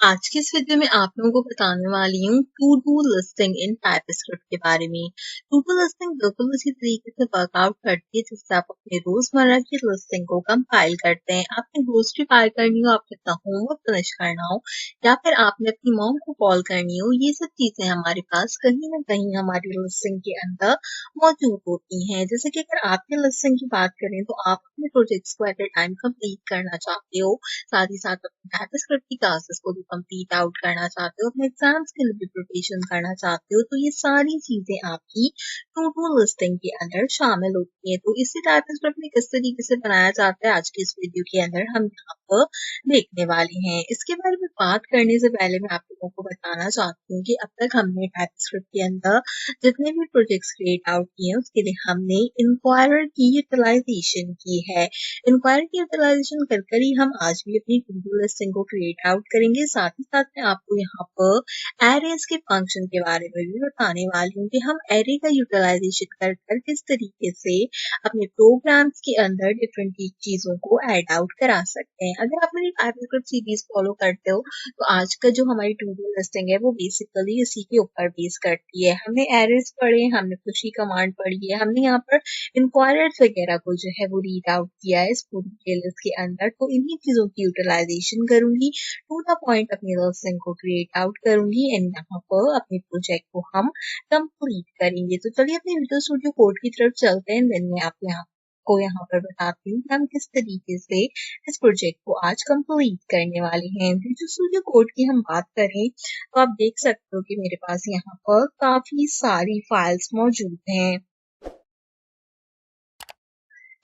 आज की इस वीडियो में आप लोगों को बताने वाली हूँ to do listing in TypeScript के बारे में। टू डू लिस्टिंग बिल्कुल उसी तरीके से वर्कआउट करती है जिससे आप अपने रोजमर्रा की लिस्टिंग को कंपाइल करते हैं। आपने ग्रोसरी बाय करनी हो, आपने अपना होमवर्क फिनिश करना हो या फिर आपने अपनी मॉम को कॉल करनी हो, ये सब चीजें हमारे पास कहीं ना कहीं हमारी लिस्टिंग के अंदर मौजूद होती हैं। जैसे कि अगर आपकी लिस्टिंग की बात करें तो आप अपने प्रोजेक्ट्स को एट ए टाइम कंप्लीट करना चाहते हो, साथ ही साथ अपने टाइपस्क्रिप्ट की क्लासेस को भी कंप्लीट आउट करना चाहते हो, अपने एग्जाम्स के लिए भी प्रिपरेशन करना चाहते हो, तो ये सारी चीजें आपकी टू डू लिस्टिंग के अंदर शामिल होती है। तो इसी टाइपस्क्रिप्ट में किस तरीके से बनाया जाता है आज की इस वीडियो के अंदर हम यहाँ पर देखने वाले हैं। इसके बारे में बात करने से पहले मैं आप लोगों को बताना चाहती हूँ कि अब तक हमने टाइपस्क्रिप्ट के अंदर जितने भी प्रोजेक्ट्स क्रिएट आउट किए हैं उसके लिए हमने इंक्वायरर की यूटिलाइजेशन की है। इंक्वायरी की यूटिलाइजेशन कर कर ही हम आज भी अपनी टू डू लिस्टिंग को क्रिएट आउट करेंगे। साथ ही साथ मैं आपको यहाँ पर एरेज के फंक्शन के बारे में भी बताने वाली हूँ कि हम एरे का यूटिलाइजेशन कर कर किस तरीके से अपने प्रोग्राम्स के अंदर डिफरेंट चीजों को ऐड आउट करा सकते हैं। अगर आप मेरी टाइपस्क्रिप्ट सीरीज फॉलो करते हो तो आज का जो हमारी टू डू लिस्टिंग है वो बेसिकली इसी के ऊपर बेस करती है। हमने एरेज पढ़े, हमने खुशी कमांड पढ़ी है, हमने यहाँ पर इंक्वायरर्स वगैरह को जो है वो रीड आउट किया है इस पूरी प्लेलिस्ट के अंदर। तो इन्हीं चीजों की यूटिलाइजेशन करूंगी, टू द पॉइंट अपनी लिस्टिंग को क्रिएट आउट करूंगी एंड यहाँ पर अपने प्रोजेक्ट को हम कंप्लीट करेंगे। तो चलिए अपने विजुअल स्टूडियो कोड की तरफ चलते हैं, देन मैं आपको यहाँ पर बताती हूँ कि हम किस तरीके से इस प्रोजेक्ट को आज कंप्लीट करने वाले हैं। विजुअल स्टूडियो कोड की हम बात करें तो आप देख सकते हो कि मेरे पास यहाँ पर काफी सारी फाइल्स मौजूद हैं।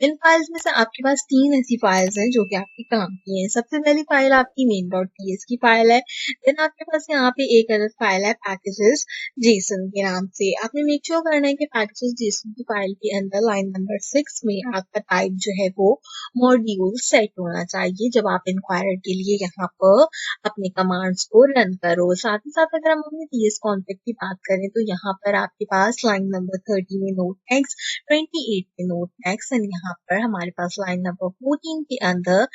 इन फाइल्स में से आपके पास 3 ऐसी फाइल्स हैं जो कि आपके काम की हैं। सबसे पहली फाइल आपकी main.ts की फाइल है। देन आपके पास यहाँ पे एक अलग फाइल है पैकेजेस जेसन के नाम से। आपने मेक श्योर करना है कि पैकेजेस जेसन की फाइल के अंदर लाइन नंबर 6 में आपका टाइप जो है वो मॉड्यूल सेट होना चाहिए जब आप इंक्वायरर के लिए यहाँ पर अपने कमांड्स को रन करो। साथ ही साथ अगर हम अपने टीएस कॉन्फ़िग की बात करें तो यहाँ पर आपके पास लाइन नंबर 30 में नोट नेक्स्ट, 28 पे नोट नेक्स्ट एंड यहाँ पर हमारे पास लाइन नंबर 14 के अंदर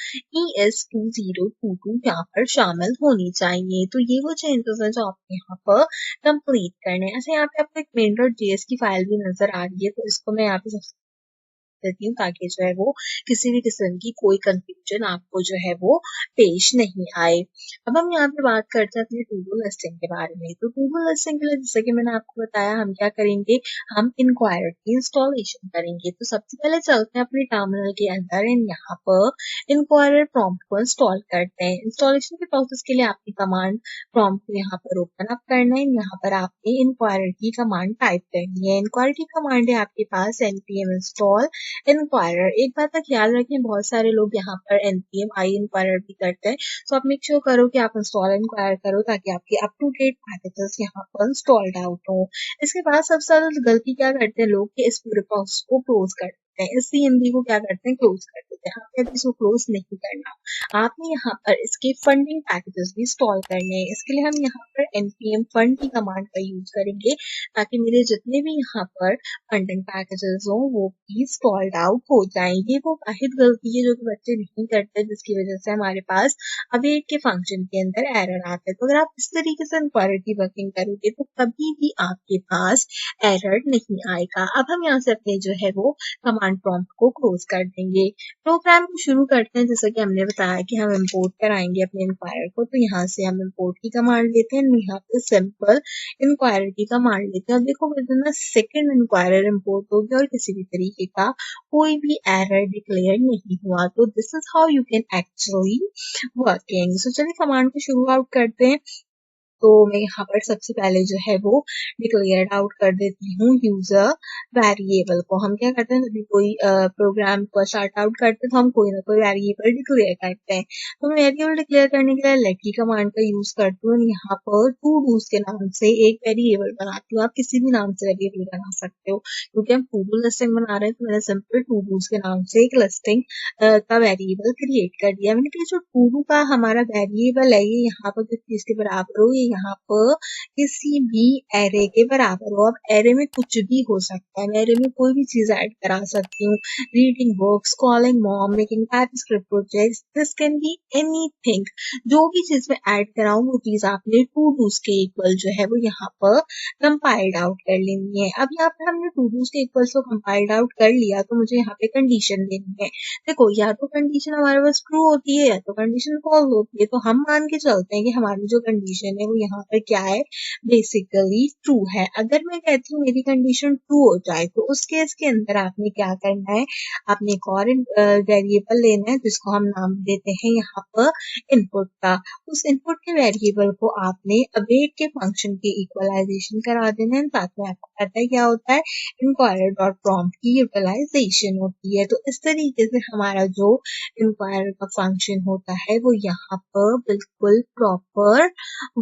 ES2022 यहाँ पर शामिल होनी चाहिए। तो ये वो चेंजेस हैं जो आपको यहाँ पर कंप्लीट करने हैं। ऐसे यहाँ पे आपको एक main.js की फाइल भी नजर आ रही है, तो इसको मैं यहाँ पे सबसे देती हूँ ताकि जो है वो किसी भी किस्म की कोई कंफ्यूजन आपको जो है वो पेश नहीं आए। अब हम यहाँ पे बात करते हैं अपनी टू डू लिस्टिंग के बारे में। तो टू डू लिस्टिंग के लिए जैसे कि मैंने आपको बताया हम क्या करेंगे, हम इंक्वायरर की इंस्टॉलेशन करेंगे। तो सबसे पहले चलते हैं अपने टर्मिनल के अंदर एंड यहाँ पर इंक्वायरर प्रॉम्प्ट को इंस्टॉल करते हैं। इंस्टॉलेशन के प्रोसेस के लिए आपकी कमांड प्रॉम्प्ट को यहाँ पर ओपन अप करना है। यहाँ पर आपने इंक्वायरर की कमांड टाइप करनी है। इंक्वायरर की कमांड है आपके पास npm install इंक्वायरर। एक बात का ख्याल रखें, बहुत सारे लोग यहाँ पर npm आई इंक्वायरर भी करते हैं, तो आप मेक श्योर करो कि आप इंस्टॉल इंक्वायर करो ताकि आपके अप टू डेट पैकेजेस यहाँ पर इंस्टॉल्ड आउट हो। इसके बाद सबसे ज्यादा गलती क्या करते हैं लोग कि इस पूरे प्रोसेस को क्लोज कर देते हैं, इस सीएमडी को क्या करते हैं क्लोज कर देते हैं। आपने इसको क्लोज नहीं करना, आपने यहाँ पर इसके फंडिंग पैकेजेस भी इंस्टॉल करने हैं। इसके लिए हम यहाँ पर npm फंड की कमांड का यूज करेंगे ताकि मेरे जितने भी यहाँ पर फंडिंग पैकेजेस हो वो भी स्टॉल्ड आउट हो जाएंगे। वो वाहिद गलती है जो कि बच्चे नहीं करते जिसकी वजह से हमारे पास अवेट के फंक्शन के अंदर एरर आता है। तो अगर आप इस तरीके से इंक्वायरी की वर्किंग करोगे तो कभी भी आपके पास एरर नहीं आएगा। अब हम यहाँ से अपने जो है वो कमांड प्रॉम्प्ट को क्लोज कर देंगे। प्रोग्राम को शुरू करते हैं। जैसा कि हमने बताया कि हम इंपोर्ट कराएंगे अपने इंक्वायर को, तो यहाँ से हम इंपोर्ट की कमांड लेते हैं। यहाँ पे सिंपल इंक्वायरर की कमांड लेते हैं। अब देखो within a second inquirer import हो गया और किसी भी तरीके का कोई भी एरर डिक्लेयर नहीं हुआ। तो this is how you can actually working. So चलिए कमांड को शुरू आउट करते हैं। तो मैं यहाँ पर सबसे पहले जो है वो डिक्लेयर आउट कर देती हूँ यूजर वेरिएबल को। हम क्या करते हैं, जब भी कोई प्रोग्राम को स्टार्ट आउट करते हैं तो हम कोई ना कोई वेरिएबल डिक्लेयर करते हैं। तो मैं वेरिएबल डिक्लेयर करने के लिए लेट की कमांड का यूज करती हूँ। यहाँ पर टू डूज के नाम से एक वेरिएबल बनाती हूँ। आप किसी भी नाम से वेरिएबल बना सकते हो, क्योंकि हम टू डू लिस्टिंग बना रहे हैं तो मैंने सिंपल टू डूज के नाम से एक लिस्टिंग का वेरिएबल क्रिएट कर दिया। मैंने कहा जो टू डू का हमारा वेरिएबल है ये यहाँ पर किस चीज के बराबर हो, ये यहाँ पर किसी भी एरे के बराबर हो। अब एरे में कुछ भी हो सकता है, मैं एरे में कोई भी चीज ऐड करा सकती हूँ। Reading books, calling mom, making TypeScript projects, this can be anything. जो भी चीज मैं ऐड कराऊं वो चीज आपने टू डूज के इक्वल जो है वो यहाँ पर कंपाइल्ड आउट कर लेनी है। अब यहाँ पे हमने टू डूज के इक्वल्स को कंपाइल्ड आउट कर लिया तो मुझे यहाँ पे कंडीशन देनी है। देखो, या तो कंडीशन हमारे पास ट्रू होती है या तो कंडीशन फॉल्स होती है। तो हम मान के चलते हैं कि हमारी जो कंडीशन है वो यहाँ पर क्या है, बेसिकली ट्रू है। अगर मैं कहती हूँ मेरी कंडीशन ट्रू हो जाए तो उस केस के अंदर आपने क्या करना है, आपने एक और वेरिएबल लेना है जिसको हम नाम देते हैं यहाँ पर इनपुट का। उस इनपुट के वेरिएबल को आपने अवेट के फंक्शन के इक्वलाइजेशन करा देना है। साथ में आपको पता है क्या होता है, इंक्वायर डॉट प्रॉम्प्ट की यूटिलाइजेशन होती है। तो इस तरीके से हमारा जो इंक्वायर का फंक्शन होता है वो यहाँ पर बिल्कुल प्रॉपर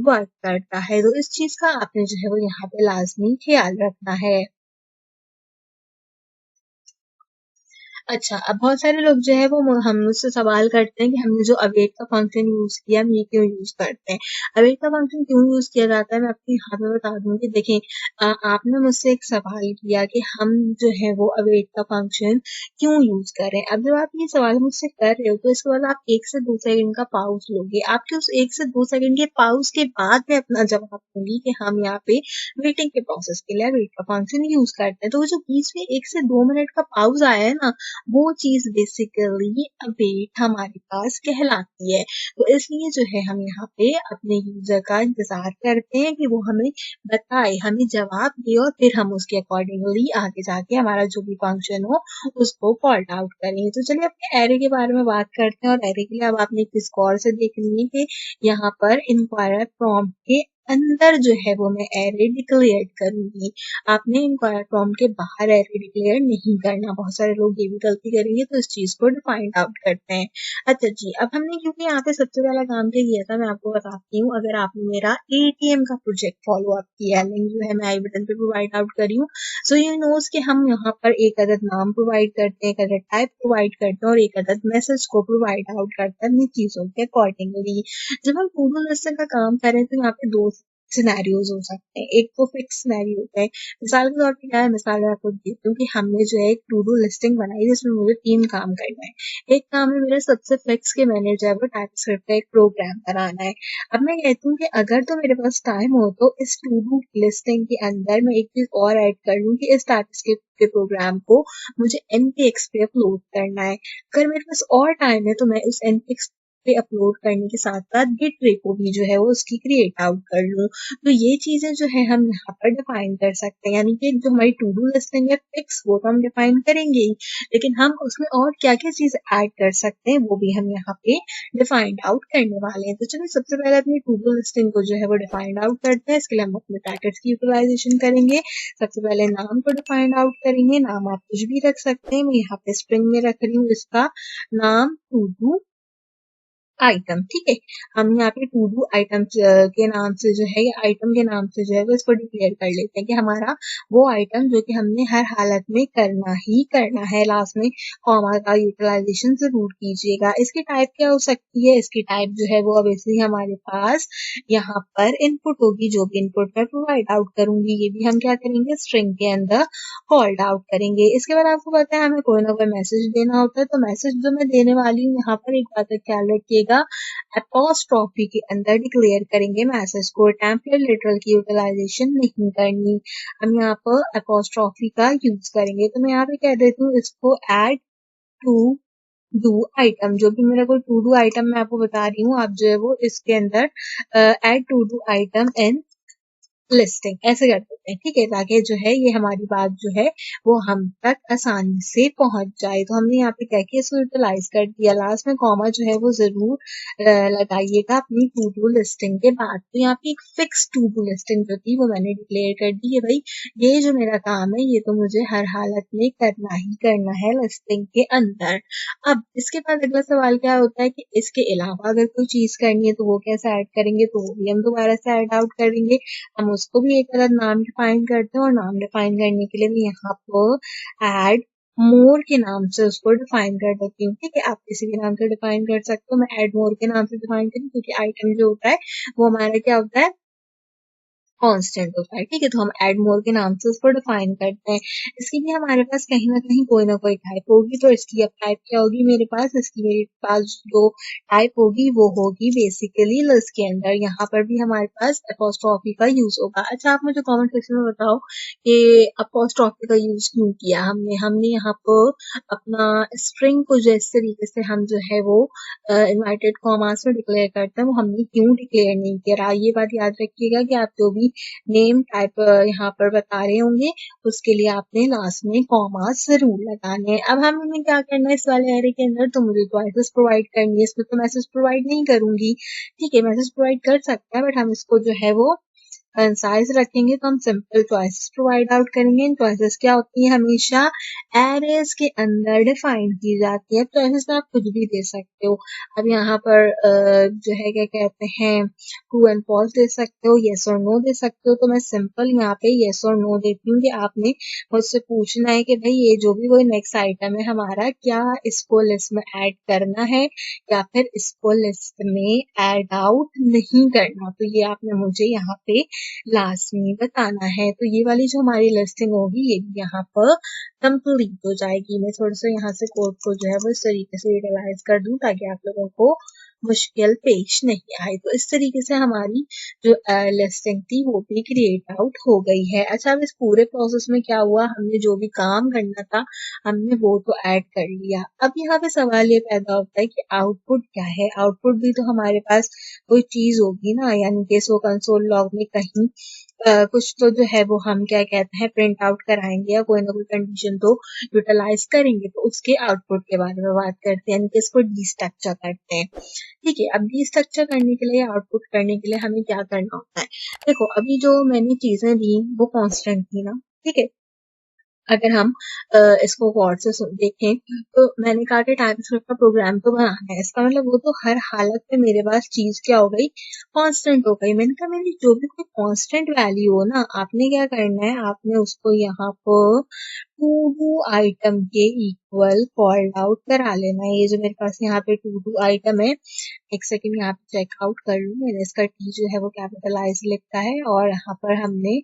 वर्क करता है। तो इस चीज का आपने जो है वो यहाँ पे लाजमी ख्याल रखना है। अच्छा, अब बहुत सारे लोग जो है वो हम मुझसे सवाल करते हैं कि हमने जो अवेट का फंक्शन यूज किया हम ये क्यों यूज करते हैं। अवेट का फंक्शन क्यों यूज किया जाता है मैं आपको यहाँ पे बता दूं कि देखें, आपने मुझसे एक सवाल किया कि हम जो है वो अवेट का फंक्शन क्यों यूज करें। अब जब आप ये सवाल मुझसे कर रहे हो तो इसके बाद आप 1 से 2 सेकंड का पाउज लोगे। आपके उस 1 से 2 सेकंड के पाउज के बाद मैं अपना जवाब दूंगी कि हम यहाँ पे वेटिंग के प्रोसेस के लिए अवेट का फंक्शन यूज करते हैं। तो वो जो बीच में 1 से 2 मिनट का पाउज आया है ना, वो चीज बेसिकली अवेट हमारे पास कहलाती है। तो इसलिए जो है हम यहाँ पे अपने यूजर का इंतजार करते हैं कि वो हमें बताए, हमें जवाब दे और फिर हम उसके अकॉर्डिंगली आगे जाके हमारा जो भी फंक्शन हो उसको कॉल्ड आउट करेंगे। तो चलिए अपने एरे के बारे में बात करते हैं। और एरे के लिए अब आपने किस गौर से देखनी है कि यहाँ पर इंक्वायर प्रॉम्प्ट के अंदर जो है वो मैं एरे डिक्लेयर करूंगी। आपने इंक्वायर प्रॉम्प्ट के बाहर एरे डिक्लेयर नहीं करना। बहुत सारे लोग ये भी गलती करेंगे तो इस चीज को डिफाइंड आउट करते हैं। अच्छा जी, अब हमने क्योंकि यहाँ पे सबसे पहला काम क्या किया था मैं आपको बताती हूँ। अगर आपने मेरा एटीएम का प्रोजेक्ट फॉलो अप किया, लिंक जो है मैं आई बटन पे प्रोवाइड आउट करी हूँ। सो यू नोज कि हम यहाँ पर एक अदद नाम प्रोवाइड करते हैं, एक अदद टाइप प्रोवाइड करते हैं और एक अदद मैसेज को प्रोवाइड आउट करते हैं अपनी चीजों के अकॉर्डिंगली। जब हम टू डू लिस्ट का काम करें तो यहाँ पे दो सिनेरियोज हो सकते हैं। एक तो फिक्स सिनेरियो होता है। मिसाल के तौर पे क्या है, मिसाल मैं आपको देती हूँ कि हमने जो है एक टू डू लिस्टिंग बनाई जिसमें मुझे 3 काम करना है। एक काम है मेरा सबसे फिक्स के मैंने जो है वो टाइपस्क्रिप्ट का एक प्रोग्राम बनाना है। अब मैं कहती हूँ कि अगर तो मेरे पास टाइम हो तो इस टू डू लिस्टिंग के अंदर मैं एक चीज और ऐड कर लूँ कि इस टाइपस्क्रिप्ट के प्रोग्राम को मुझे npx पे अपलोड करना है। अगर मेरे पास और टाइम है तो मैं उस npx पे अपलोड करने के साथ साथ गिट रेपो भी जो है वो उसकी क्रिएट आउट कर लूँ। तो ये चीजें जो है हम यहाँ पर डिफाइन कर सकते हैं। यानी कि जो हमारी टू डू लिस्टिंग है फिक्स वो तो हम डिफाइन करेंगे ही, लेकिन हम उसमें और क्या क्या चीज ऐड कर सकते हैं वो भी हम यहाँ पे डिफाइंड आउट करने वाले हैं। तो चलिए सबसे पहले अपनी टू डू लिस्टिंग को जो है वो डिफाइंड आउट करते हैं। इसके लिए हम अपने पैकेट्स की यूटिलाइजेशन करेंगे। सबसे पहले नाम को डिफाइंड आउट करेंगे। नाम आप कुछ भी रख सकते हैं, मैं यहाँ पे स्ट्रिंग में रख रही हूँ इसका नाम टू डू आइटम। ठीक है, हम यहाँ पे टू डू आइटम के नाम से जो है या आइटम के नाम से जो है वो इसको डिक्लेयर कर लेते हैं कि हमारा वो आइटम जो कि हमने हर हालत में करना ही करना है। लास्ट में कॉमा का यूटिलाइजेशन जरूर कीजिएगा। इसकी टाइप क्या हो सकती है, इसकी टाइप जो है वो ऑब्वियसली हमारे पास यहाँ पर इनपुट होगी। जो भी इनपुट मैं प्रोवाइड आउट करूंगी ये भी हम क्या करेंगे, स्ट्रिंग के अंदर कॉल्ड आउट करेंगे। इसके बाद आपको पता है हमें कोई ना कोई मैसेज देना होता है। तो मैसेज जो मैं देने वाली हूँ यहाँ पर एक बात का ख्याल रखिएगा, अपॉस्ट्रोफी के अंदर डिक्लेयर करेंगे मैसेज को। टेम्पलेट लिटरल की यूटिलाइजेशन नहीं करनी, हम यहाँ पर अपॉस्ट्रोफी का यूज करेंगे। तो मैं यहाँ पे कह देती हूँ इसको ऐड टू डू आइटम। जो भी मेरा कोई टू डू आइटम मैं आपको बता रही हूँ, आप जो है वो इसके अंदर add to do item in listing ऐसे कर देते हैं। ठीक है, ताकि जो है ये हमारी बात जो है वो हम तक आसानी से पहुंच जाए। तो हमने यहाँ पे क्या किया, इसको यूटिलाइज कर दिया। लास्ट में कॉमा जो है वो जरूर लगाइएगा अपनी टू डू लिस्टिंग के बाद। तो यहाँ पे एक फिक्स टू डू लिस्टिंग जो थी वो मैंने डिक्लेयर कर दी है। भाई ये जो मेरा काम है ये तो मुझे हर हालत में करना ही करना है लिस्टिंग के अंदर। अब इसके बाद अगला सवाल क्या होता है कि इसके अलावा अगर कोई चीज करनी है तो वो कैसे ऐड करेंगे, तो वो भी हम दोबारा से ऐड आउट करेंगे। हम उसको भी एक अलग नाम डिफाइन करते हैं और नाम डिफाइन करने के लिए मैं यहाँ पर ऐड मोर के नाम से उसको डिफाइन कर देती हूँ। ठीक है, आप किसी भी नाम से डिफाइन कर सकते हो, मैं ऐड मोर के नाम से डिफाइन करूँ क्योंकि आइटम जो होता है वो हमारा क्या होता है, कांस्टेंट होता है, ठीक है। तो हम ऐड मोर के नाम से उसको डिफाइन करते हैं। इसकी भी हमारे पास कहीं ना कहीं कोई ना कोई टाइप होगी, तो इसकी अब टाइप क्या होगी मेरे पास, इसकी मेरे पास जो टाइप होगी वो होगी बेसिकली लिस्ट के अंदर। यहाँ पर भी हमारे पास अपोस्ट्रॉफी का यूज होगा। अच्छा, आप मुझे कमेंट सेक्शन में बताओ कि अपोस्ट्रॉफी का यूज क्यों किया हमने हमने यहाँ पर अपना स्ट्रिंग को जिस तरीके से हम जो है वो इनवर्टेड कॉमास में डिक्लेयर करते हैं वो हमने क्यों डिक्लेयर नहीं किया। ये बात याद रखिएगा कि आप जो भी नेम टाइप यहाँ पर बता रहे होंगे उसके लिए आपने लास्ट में कॉमास जरूर लगाने हैं। अब हमें क्या करना है इस वाले एरे के अंदर, तो मुझे चॉइसेस प्रोवाइड करनी है। इसमें तो मैसेज प्रोवाइड नहीं करूंगी, ठीक है। मैसेज प्रोवाइड कर सकते हैं बट हम इसको जो है वो कंसाइज रखेंगे, तो हम सिंपल चॉइसेस प्रोवाइड आउट करेंगे। इन चॉइसेस क्या होती है, हमेशा एरेज के अंदर डिफाइन की जाती है। चॉइसेस में आप कुछ भी दे सकते हो। अब यहाँ पर जो है क्या कहते हैं, ट्रू एंड फॉल्स दे सकते हो, येस और नो दे सकते हो। तो मैं सिंपल यहाँ पे येस और नो देती हूँ कि आपने मुझसे पूछना है कि भाई ये जो भी कोई नेक्स्ट आइटम है हमारा, क्या इसको लिस्ट में ऐड करना है या फिर इसको लिस्ट में ऐड आउट नहीं करना। तो ये आपने मुझे यहाँ पे लास्ट में बताना है। तो ये वाली जो हमारी लिस्टिंग होगी ये भी यहाँ पर कंप्लीट हो जाएगी। मैं थोड़ा सा यहाँ से कोड को जो है वो इस तरीके से यूटिलाइज कर दूं ताकि आप लोगों को मुश्किल पेश नहीं आए। तो इस तरीके से हमारी जो लिस्टिंग थी वो भी क्रिएट आउट हो गई है। अच्छा, अब इस पूरे प्रोसेस में क्या हुआ, हमने जो भी काम करना था हमने वो तो ऐड कर लिया। अब यहाँ पे सवाल ये पैदा होता है कि आउटपुट क्या है। आउटपुट भी तो हमारे पास कोई चीज होगी ना, यानी कि सो कंसोल लॉग में कहीं कुछ तो जो है वो हम क्या कहते हैं प्रिंट आउट कराएंगे या कोई ना कोई कंडीशन तो यूटिलाइज करेंगे। तो उसके आउटपुट के बारे में बात करते हैं, यानी कि इसको डीस्ट्रक्चर करते हैं, ठीक है। अब डीस्ट्रक्चर करने के लिए, आउटपुट करने के लिए हमें क्या करना होता है। देखो, अभी जो मैंने चीजें दी वो कांस्टेंट थी ना, ठीक है। अगर हम इसको गौर से देखें तो मैंने कहा कि टाइपस्क्रिप्ट का प्रोग्राम तो बनाना है, इसका मतलब वो तो हर हालत में मेरे पास चीज क्या हो गई, कांस्टेंट हो गई। मैंने कहा मेरी जो भी कोई कांस्टेंट वैल्यू हो ना, आपने क्या करना है, आपने उसको यहाँ पर टू डू आइटम के इक्वल कॉल्ड आउट करा लेना है। ये जो मेरे पास यहाँ पे टू डू आइटम है, एक सेकंड यहाँ पे चेकआउट कर लूँ, मैंने इसका टी जो है वो कैपिटलाइज लिखा है और यहाँ पर हमने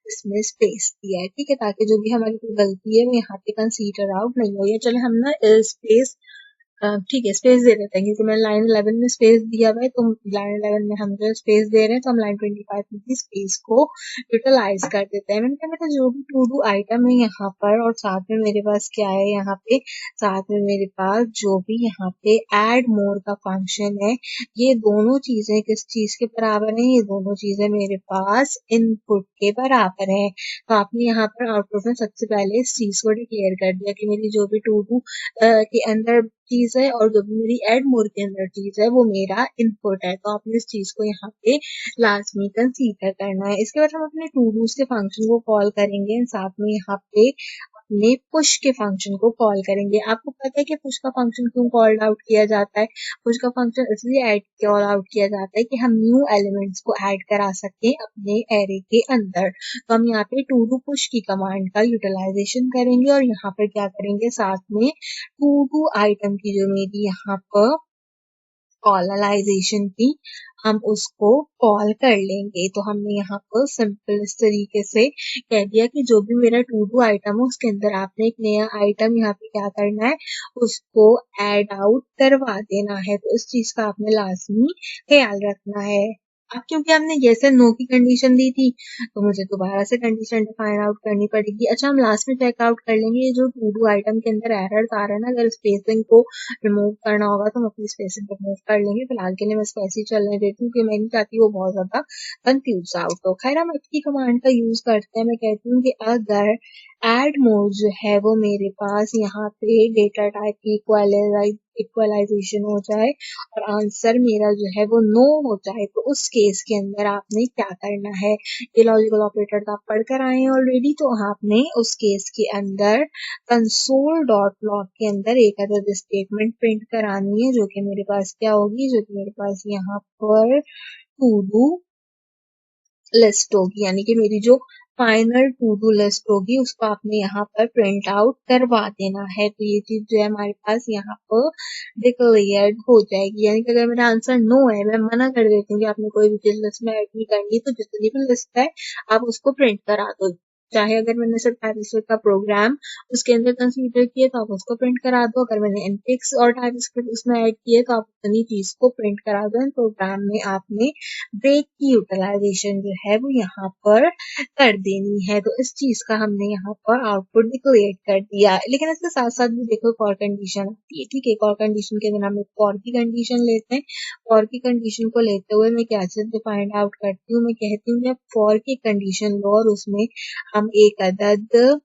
इसमें स्पेस दिया है, ठीक है, ताकि जो भी हमारी कोई गलती है वो यहाँ पे कंसीडर आउट नहीं हो। या चले हम ना स्पेस, ठीक है, स्पेस दे देते हैं क्योंकि मैंने लाइन 11 में स्पेस दिया हुआ है, तो लाइन 11 में हम जो स्पेस दे रहे हैं तो हम लाइन 25 में भी स्पेस को यूटिलाइज कर देते हैं। मैंने कहा मेरा जो भी टू डू आइटम है यहाँ पर, और साथ में मेरे पास क्या है यहाँ पे, साथ में मेरे पास जो भी यहाँ पे एड मोर का फंक्शन है, ये दोनों चीजें किस चीज के बराबर हैं, ये दोनों चीजें मेरे पास इनपुट के बराबर है। तो आपने यहाँ पर आउटपुट में सबसे पहले इस चीज को डिक्लेयर कर दिया कि मेरी जो भी टू डू के अंदर चीज है और जो भी मेरी एड मोर के अंदर चीज है वो मेरा इनपुट है। तो आपने इस चीज को यहाँ पे लास्ट में कंसीडर करना है। इसके बाद हम अपने टू डूज के फंक्शन को कॉल करेंगे, साथ में यहाँ पे अपने पुश के फंक्शन को कॉल करेंगे। आपको पता है कि पुश का फंक्शन क्यों कॉल्ड आउट किया जाता है। पुश का फंक्शन इसलिए ऐड कॉल आउट किया जाता है कि हम न्यू एलिमेंट्स को ऐड करा सकें अपने एरे के अंदर। तो हम यहाँ पे टू डू पुश की कमांड का यूटिलाइजेशन करेंगे और यहाँ पर क्या करेंगे, साथ में टू डू आइटम की जो मेरी यहाँ पर कॉललाइजेशन थी हम उसको कॉल कर लेंगे। तो हमने यहाँ पर सिंपल इस तरीके से कह दिया कि जो भी मेरा टू डू आइटम है उसके अंदर आपने एक नया आइटम यहाँ पे क्या करना है, उसको ऐड आउट करवा देना है। तो इस चीज का आपने लाजमी ख्याल रखना है। अब क्योंकि हमने येस एंड नो की कंडीशन दी थी तो मुझे दोबारा से कंडीशन डिफाइन आउट करनी पड़ेगी। अच्छा, हम लास्ट में चेकआउट कर लेंगे ये जो टू डू आइटम के अंदर एरर्स आ रहा है ना, अगर स्पेसिंग को रिमूव करना होगा तो हम अपनी स्पेसिंग रिमूव कर लेंगे। फिलहाल के लिए मैं इसको ऐसे ही चलने देती हूँ कि मैं नहीं चाहती वो बहुत ज्यादा कंफ्यूज आउट हो। खैर, हम इसकी कमांड का यूज करते हैं। मैं कहती हूँ कि अगर एड मोड जो है वो मेरे पास यहाँ पे डेटा टाइप की इक्वलाइजेशन हो जाए और आंसर मेरा जो है वो नो हो जाए, तो उस केस के अंदर आपने क्या करना है। ये लॉजिकल ऑपरेटर तो आप पढ़कर आए हैं ऑलरेडी, तो आपने उस केस के अंदर कंसोल डॉट लॉग के अंदर एक अदर स्टेटमेंट प्रिंट करानी है, जो कि मेरे पास क्या होगी, जो कि मेरे पास यहाँ पर टू डू लिस्ट होगी, यानी कि मेरी जो फाइनल टू डू लिस्ट होगी उसको आपने यहाँ पर प्रिंट आउट करवा देना है। तो ये चीज जो है हमारे पास यहाँ पर डिक्लेयर्ड हो जाएगी। यानी कि अगर मेरा आंसर नो है, मैं मना कर देती हूँ कि आपने कोई भी चीज लिस्ट में ऐड नहीं करनी, तो जितनी भी लिस्ट है आप उसको प्रिंट करा दो। चाहे अगर मैंने सिर्फ टाइपिस्क्रिप्ट का प्रोग्राम उसके अंदर कंसीडर किए तो आप उसको प्रिंट करा दो। अगर मैंने एनपीएक्स और टाइपिस्क्रिप्ट उसमें ऐड किए तो आप उतनी चीज को प्रिंट करा दो। इन प्रोग्राम में आपने ब्रेक की यूटिलाइजेशन जो है वो यहाँ पर कर देनी है। तो इस चीज का हमने यहाँ पर आउटपुट डिक्लेयर कर दिया। लेकिन इसके साथ साथ भी देखो एक और कंडीशन आती है, ठीक है। एक और कंडीशन के अंदर हम एक फॉर की कंडीशन लेते हैं। फॉर की कंडीशन को लेते हुए मैं क्या चीज फाइंड आउट करती हूँ, मैं कहती हूँ फॉर की कंडीशन लो और उसमें हम एक अदद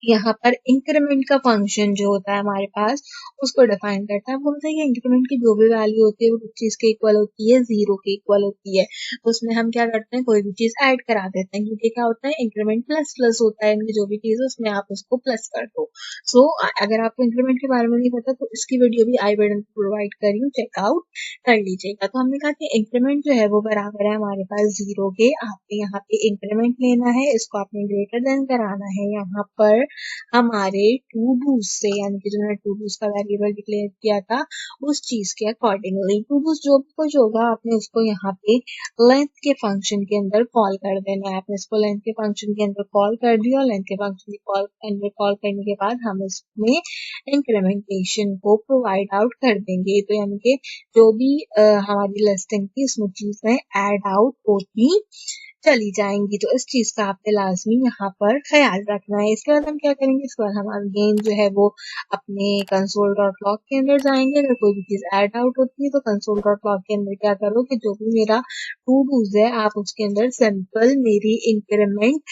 यहाँ पर इंक्रीमेंट का फंक्शन जो होता है हमारे पास उसको डिफाइन करता है। बोलते हैं कि इंक्रीमेंट की जो भी वैल्यू होती है वो किस चीज के इक्वल होती है, जीरो के इक्वल होती है। तो उसमें हम क्या करते हैं, कोई भी चीज ऐड करा देते हैं, क्योंकि क्या होता है इंक्रीमेंट प्लस प्लस होता है, इनकी जो भी चीज है उसमें आप उसको प्लस कर दो। सो अगर आपको इंक्रीमेंट के बारे में नहीं पता तो इसकी वीडियो भी आई बटन प्रोवाइड करी हूँ, चेकआउट कर लीजिएगा। तो हमने कहा कि इंक्रीमेंट जो है वो बराबर है हमारे पास जीरो के। आपने यहाँ पे इंक्रीमेंट लेना है, इसको आपने ग्रेटर देन कराना है यहाँ पर हमारे टू डूज से, यानी कि जो मैंने टू डूज का वेरिएबल डिक्लेयर किया था उस चीज के अकॉर्डिंगली। टू डूज जो भी कुछ होगा आपने उसको यहाँ पे लेंथ के फंक्शन के अंदर कॉल कर देना है। आपने इसको लेंथ के फंक्शन के अंदर कॉल कर दिया और लेंथ के फंक्शन के अंदर कॉल करने के बाद हम इसमें इंक्रीमेंटेशन को प्रोवाइड आउट कर देंगे। तो यानी कि जो भी हमारी लिस्टिंग थी उसमें चीजें ऐड आउट होती चली जाएंगी। तो इस चीज का आपने लाजमी यहाँ पर ख्याल रखना है। इसके बाद हम क्या करेंगे, इसके बाद हम अगेन जो है वो अपने कंसोल डॉट लॉग के अंदर जाएंगे। अगर कोई भी चीज ऐड आउट होती है तो कंसोल डॉट लॉग के अंदर क्या करो कि जो भी मेरा टू डूज है आप उसके अंदर सिंपल मेरी इंक्रीमेंट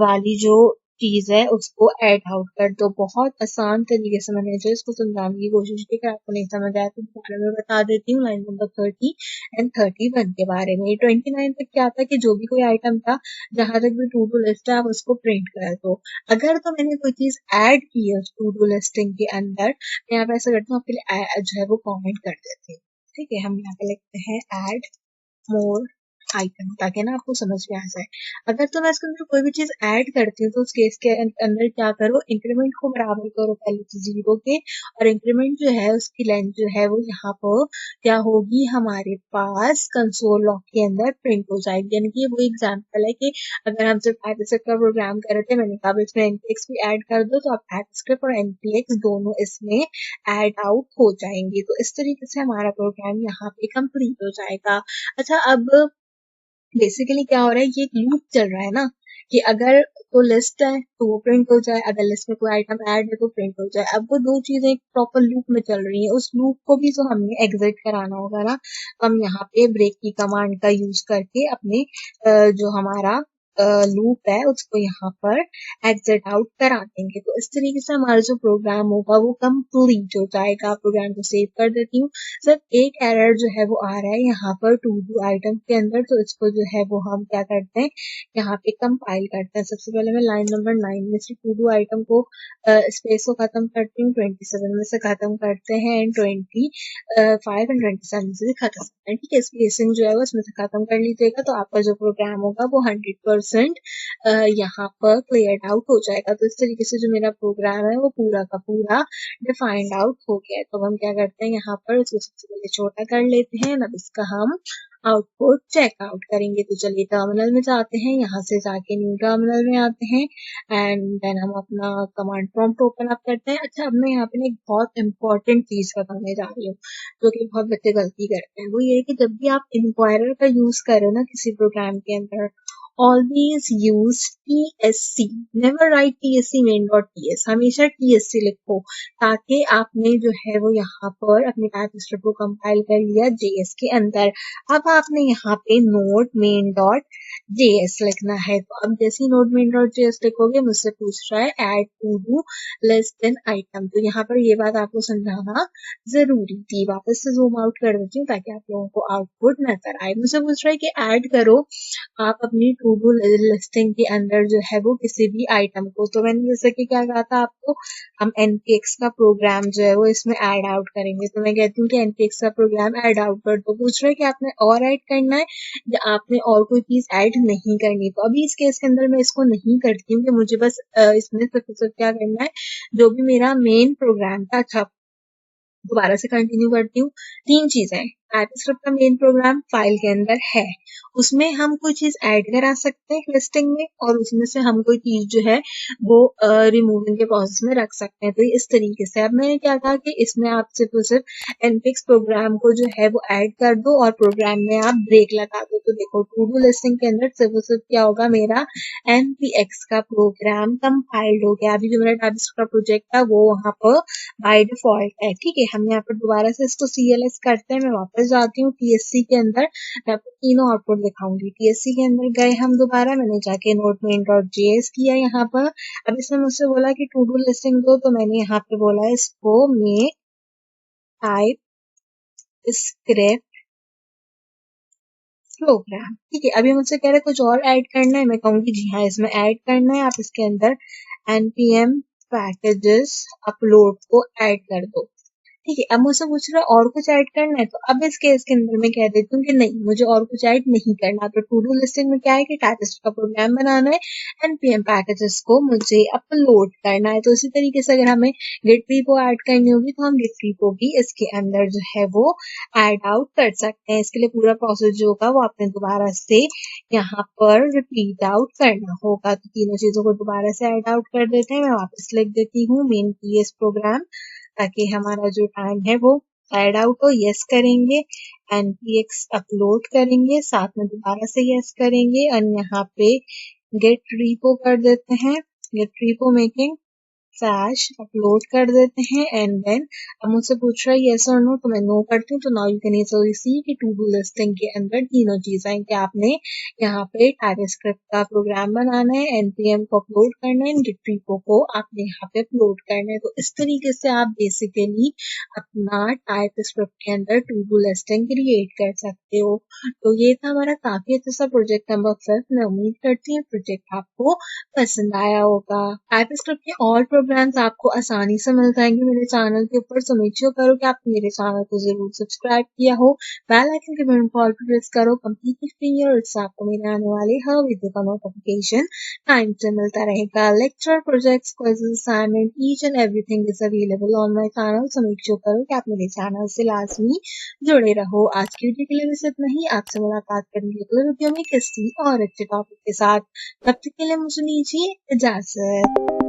वाली जो चीज है उसको ऐड आउट कर दो। बहुत आसान तरीके से मैंने जो इसको समझाने की कोशिश की, अगर आपको नहीं समझ आया तो दोबारा मैं बता देती हूँ। लाइन नंबर 30 एंड 31 के बारे में। 29 तक क्या था कि जो भी कोई आइटम था, जहां तक भी टू डू लिस्ट है आप उसको प्रिंट कर दो। अगर तो मैंने कोई चीज ऐड की है उस टू डू लिस्टिंग के अंदर, मैं यहाँ पे ऐसा करती हूँ, आपके लिए जो है वो कमेंट कर देती हूँ। ठीक है, हम यहाँ पे लिखते हैं ऐड मोर आइटम, ताकि ना आपको समझ में आ जाए। अगर तो मैं इसके अंदर कोई भी चीज ऐड करती हूँ तो उस केस के अंदर क्या करो, इंक्रीमेंट को बराबर करो पहले तो जीरो के, और इंक्रीमेंट जो है उसकी लेंथ जो है वो यहाँ पर क्या होगी हमारे पास कंसोल लॉग के अंदर प्रिंट हो जाएगी। यानी कि वो एग्जाम्पल है कि अगर हम सिर्फ टाइपिस्क्रिप्ट का प्रोग्राम कर रहे थे, मैंने कहा इसमें एनपीएक्स भी ऐड कर दो, तो आप टाइपिस्क्रिप्ट और एनपीएक्स दोनों इसमें ऐड आउट हो जाएंगे। तो इस तरीके से हमारा प्रोग्राम यहाँ पे कंप्लीट हो जाएगा। अच्छा, अब बेसिकली क्या हो रहा है, ये एक लूप चल रहा है ना, कि अगर तो लिस्ट है तो वो प्रिंट हो जाए, अगर लिस्ट में कोई आइटम ऐड है तो प्रिंट हो जाए। अब वो दो चीजें एक प्रॉपर लूप में चल रही है, उस लूप को भी तो हमने एग्जिट कराना होगा ना। हम यहाँ पे ब्रेक की कमांड का यूज करके अपने जो हमारा लूप है उसको यहाँ पर एग्जिट आउट करा देंगे। तो इस तरीके से हमारा जो प्रोग्राम होगा वो कंप्लीट हो जाएगा। प्रोग्राम को सेव कर देती हूँ। सिर्फ एक एरर जो है वो आ रहा है यहाँ पर टू डू आइटम के अंदर, तो इसको जो है वो हम क्या करते हैं, यहाँ पे कंपाइल करते हैं। सबसे पहले मैं लाइन नंबर 9 में से टू डू आइटम को स्पेस को खत्म करती हूँ, 27 में से खत्म करते हैं, एंड 25 एंड 27 से खत्म करते हैं। ठीक है, स्पेसिंग जो है वो इसमें से खत्म कर लीजिएगा, तो आपका जो प्रोग्राम होगा वो 100% यहाँ पर क्लियर आउट हो जाएगा। तो इस तरीके से जो मेरा प्रोग्राम है वो पूरा का पूरा डिफाइंड आउट हो गया है। तो हम क्या करते हैं, यहाँ पर इसको सबसे पहले छोटा कर लेते हैं। अब इसका हम आउटपुट चेक आउट करेंगे। तो चलिए टर्मिनल में जाते हैं, यहाँ से जाके न्यू टर्मिनल में आते हैं, एंड देन हम अपना कमांड प्रॉम्प्ट ओपन अप करते हैं। अच्छा, अब मैं यहाँ पे एक बहुत इंपॉर्टेंट चीज बताने जा रही हूँ जो कि बहुत बच्चे गलती करते हैं। वो ये है कि जब भी आप इंक्वायरर का यूज करो ना किसी प्रोग्राम के अंदर, always use TSC, never write TSC main.ts, हमेशा TSC लिखो, ताकि आपने जो है वो यहाँ पर अपने टाइपिस्क्रिप्ट को कंपाइल कर लिया JS के अंदर। अब आपने यहाँ पे नोड मेन डॉट JS लिखना है। तो अब जैसे ही नोड मेन डॉट JS लिखोगे मुझसे पूछ रहा है add to do less than item. तो यहाँ पर ये बात आपको समझाना जरूरी थी। वापस से जूम आउट कर देती हूँ ताकि आप लोगों को आउटपुट नजर आए। मुझसे पूछ रहा है कि ऐड करो आप अपनी टू टू डू लिस्टिंग के अंदर जो है वो किसी भी आइटम को, तो मैंने जैसे कि क्या कहा था आपको, हम एनपीएक्स का प्रोग्राम जो है वो इसमें ऐड आउट करेंगे। तो मैं कहती हूँ कि एनपीएक्स का प्रोग्राम ऐड आउट कर दो। पूछ रहे हैं कि आपने और ऐड करना है या आपने और कोई चीज ऐड नहीं करनी। तो अभी इस केस के अंदर मैं इसको नहीं करती हूँ कि मुझे बस इसमें सिर्फ क्या करना है, जो भी मेरा मेन प्रोग्राम था। अच्छा, दोबारा से कंटिन्यू करती हूँ। 3 चीजें, टाइपस्क्रिप्ट का मेन प्रोग्राम फाइल के अंदर है, उसमें हम कोई चीज ऐड करा सकते हैं लिस्टिंग में, और उसमें से हम कोई चीज जो है वो रिमूविंग के प्रोसेस में रख सकते हैं। तो इस तरीके से अब मैंने क्या कहा कि इसमें आप सिर्फ और सिर्फ एनफिक्स प्रोग्राम को जो है वो ऐड कर दो और प्रोग्राम में आप ब्रेक लगा दो। तो देखो टू डू लिस्टिंग के अंदर सिर्फ और सिर्फ क्या होगा, मेरा एनपीएक्स का प्रोग्राम कंपाइल्ड हो गया। अभी जो मेरा टाइपस्क्रिप्ट का प्रोजेक्ट था वो वहां पर बाय डिफॉल्ट है। ठीक है, हम यहाँ पर दोबारा से इसको सीएलएस करते हैं। मैं वापस जाती हूँ टीएससी के अंदर, मैं आपको तीनों आउटपुट दिखाऊंगी। टीएससी के अंदर गए हम दोबारा, मैंने जाके नोट मेन डॉट जेएस किया यहाँ पर। अब इसने मुझसे बोला कि टू डू लिस्टिंग दो, तो मैंने यहाँ पे बोला इसको मेक टाइप स्क्रिप्ट प्रोग्राम। ठीक है, अभी मुझसे कह रहे हैं कुछ और ऐड करना है, मैं कहूंगी जी हाँ इसमें ऐड करना है। आप इसके अंदर npm पैकेजेस अपलोड को ऐड कर दो। ठीक है, अब मुझसे पूछ रहा है और कुछ ऐड करना है, तो अब इस केस के अंदर मैं कह देती हूँ कि नहीं, मुझे और कुछ ऐड नहीं करना। तो टू डू लिस्टिंग में क्या है कि टाइपस्क्रिप्ट का प्रोग्राम बनाना है, npm पैकेजेस को मुझे अपलोड करना है। तो इसी तरीके से अगर हमें गिट रीपो ऐड करनी होगी तो हम गिट रीपो भी इसके अंदर जो है वो ऐड आउट कर सकते हैं। इसके लिए पूरा प्रोसेस जो होगा वो आपने दोबारा से यहाँ पर रिपीट आउट करना होगा। तो तीनों चीजों को दोबारा से ऐड आउट कर देते हैं। मैं वापस लिख देती हूँ मेन पीएस प्रोग्राम, ताकि हमारा जो टाइम है वो ऐड आउट हो। यस करेंगे, npx अपलोड करेंगे, साथ में दोबारा से यस करेंगे और यहाँ पे गेट रीपो कर देते हैं, गेट रीपो मेकिंग फ्लैश अपलोड कर देते हैं एंड देन अब मुझसे पूछ रहा है यस और नो, तो मैं नो करती हूँ। तो नाउ यू कैन इजीली सी कि टू डू लिस्टिंग के अंदर तीनों चीजें कि आपने यहाँ पे टाइपस्क्रिप्ट का प्रोग्राम बनाना है, एनपीएम को अपलोड करना है, गिट रीपो को आपने यहाँ पे अपलोड करना है। तो इस तरीके से आप बेसिकली अपना टाइपस्क्रिप्ट के अंदर टू डू लिस्टिंग क्रिएट कर सकते हो। तो ये था हमारा काफी अच्छा सा प्रोजेक्ट नंबर 5। मैं उम्मीद करती हूँ प्रोजेक्ट आपको पसंद आया होगा। टाइपस्क्रिप्ट के और प्रोग्राम्स आपको आसानी से मिल जाएंगे मेरे चैनल के ऊपर, सो मेक श्योर करो कि आप मेरे चैनल को जरूर सब्सक्राइब किया हो, बेल आइकन के बटन को ऑल पे प्रेस करो, कंप्लीटली फ्री है और इससे आपको मेरे आने वाले हर वीडियो का नोटिफिकेशन टाइम से मिलता रहेगा। Lecture, projects, quizzes, assignment, each and everything is available on my channel, so make sure करो कि आप मेरे चैनल से लाजमी जुड़े रहो। आज की वीडियो के लिए बस इतना ही, आपसे मुलाकात करेंगे अगले वीडियो में किसी और अच्छे टॉपिक के साथ। तब तक के लिए मुझे दीजिए इजाजत।